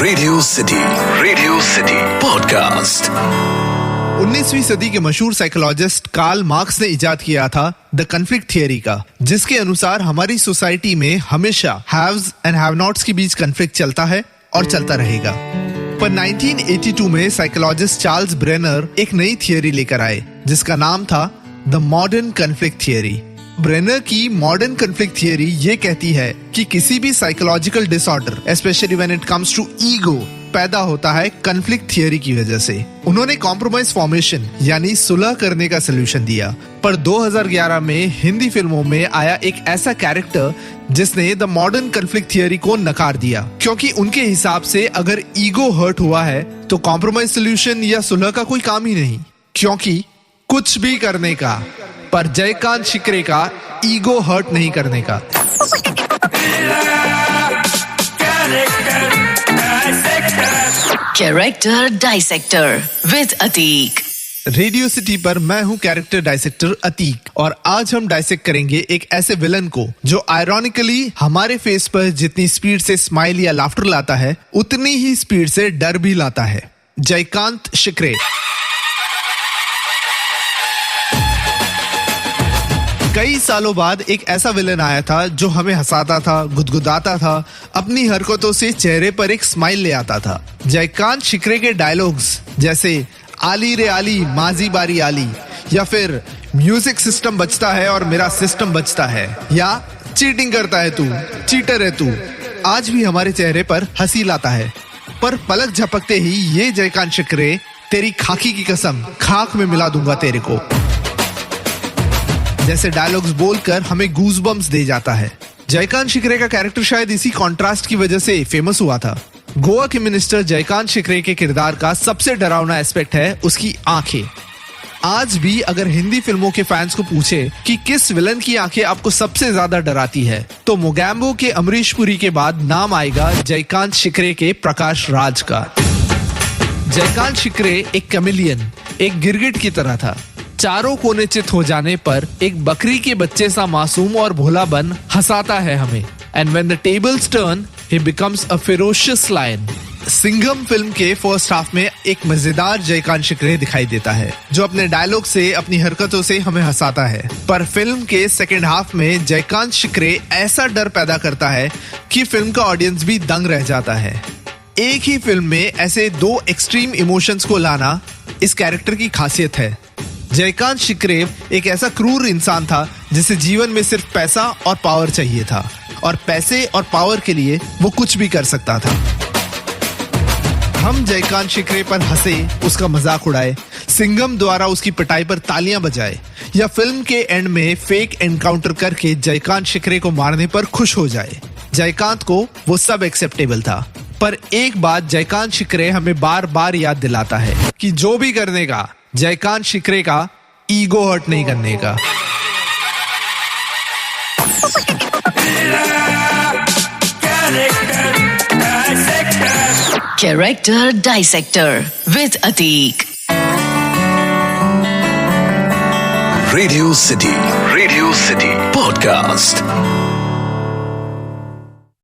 Radio city podcast. 19वीं सदी के मशहूर साइकोलॉजिस्ट कार्ल मार्क्स ने इजाद किया था द कन्फ्लिक्ट थियरी का, जिसके अनुसार हमारी सोसाइटी में हमेशा हैव्स एंड हैव नॉट्स के बीच कन्फ्लिक्ट चलता है और चलता रहेगा। पर 1982 में साइकोलॉजिस्ट चार्ल्स ब्रेनर एक नई थियरी लेकर आए जिसका नाम था the modern conflict theory. Brenner की मॉडर्न कन्फ्लिक्ट थियरी ये कहती है कि किसी भी psychological disorder, specially when it comes to ego, पैदा होता है कन्फ्लिक्ट थियरी की वजह से। उन्होंने कॉम्प्रोमाइज फॉर्मेशन यानी सुलह करने का सलूशन दिया। पर 2011 में हिंदी फिल्मों में आया एक ऐसा कैरेक्टर जिसने द मॉडर्न कन्फ्लिक्ट थियरी को नकार दिया, क्योंकि उनके हिसाब से अगर ईगो हर्ट हुआ है तो कॉम्प्रोमाइज सलूशन या सुलह का कोई काम ही नहीं, क्योंकि कुछ भी करने का, पर जयकांत शिकरे का ईगो हर्ट नहीं करने का। Character dissector with Atiq. Radio city पर मैं हूं कैरेक्टर डाइसेक्टर अतीक, और आज हम डाइसेक्ट करेंगे एक ऐसे विलन को जो आयरॉनिकली हमारे फेस पर जितनी स्पीड से स्माइल या लाफ्टर लाता है उतनी ही स्पीड से डर भी लाता है। जयकांत शिकरे। कई सालों बाद एक ऐसा विलन आया था जो हमें हंसाता था, गुदगुदाता था, अपनी हरकतों से चेहरे पर एक स्माइल ले आता था। जयकांत शिकरे के डायलॉग्स जैसे आली रे आली माजी बारी आली, या फिर म्यूजिक सिस्टम बचता है और मेरा सिस्टम बचता है, या चीटिंग करता है तू, चीटर है तू, आज भी हमारे चेहरे पर हंसी लाता है। पर पलक झपकते ही ये जयकांत शिकरे तेरी खाकी की कसम खाक में मिला दूंगा तेरे को जैसे डायलॉग्स बोलकर हमें गूज़बम्प्स दे जाता है। जयकांत शिकरे का कैरेक्टर शायद इसी कॉन्ट्रास्ट की वजह से फेमस हुआ था। गोवा के मिनिस्टर जयकांत शिकरे के किरदार का सबसे डरावना एस्पेक्ट है उसकी आंखें। आज भी अगर हिंदी फिल्मों के फैंस को पूछे कि किस विलन की आंखें आपको सबसे ज्यादा डराती है, तो मोगैम्बो के अमरीश पुरी के बाद नाम आएगा जयकांत शिकरे के प्रकाश राज का। जयकांत शिकरे एक कैमेलियन, एक गिरगिट की तरह था। चारों कोने चित हो जाने पर एक बकरी के बच्चे सा मासूम और भोला बन हंसाता है हमें। And when the tables turn he becomes a ferocious lion. Singham film के फर्स्ट हाफ में एक मजेदार जयकांत शिकरे दिखाई देता है जो अपने डायलॉग से, अपनी हरकतों से हमें हंसाता है। पर फिल्म के सेकेंड हाफ में जयकांत शिकरे ऐसा डर पैदा करता है कि फिल्म का ऑडियंस भी दंग रह जाता है। एक ही फिल्म में ऐसे दो एक्सट्रीम इमोशंस को लाना इस कैरेक्टर की खासियत है। जयकांत शिकरे एक ऐसा क्रूर इंसान था जिसे जीवन में सिर्फ पैसा और पावर चाहिए था, और पैसे और पावर के लिए वो कुछ भी कर सकता था। हम जयकांत शिकरे पर हंसे, उसका मजाक उड़ाए, सिंघम द्वारा उसकी पिटाई पर तालियां बजाए, या फिल्म के एंड में फेक एनकाउंटर करके जयकांत शिकरे को मारने पर खुश हो जाए। जयकांत को वो सब एक्सेप्टेबल था। पर एक बात जयकांत शिकरे हमें बार बार याद दिलाता है कि जो भी करने का, जयकांत शिकरे का ईगो हर्ट नहीं करने का। Character dissector with Atiq. Radio city podcast.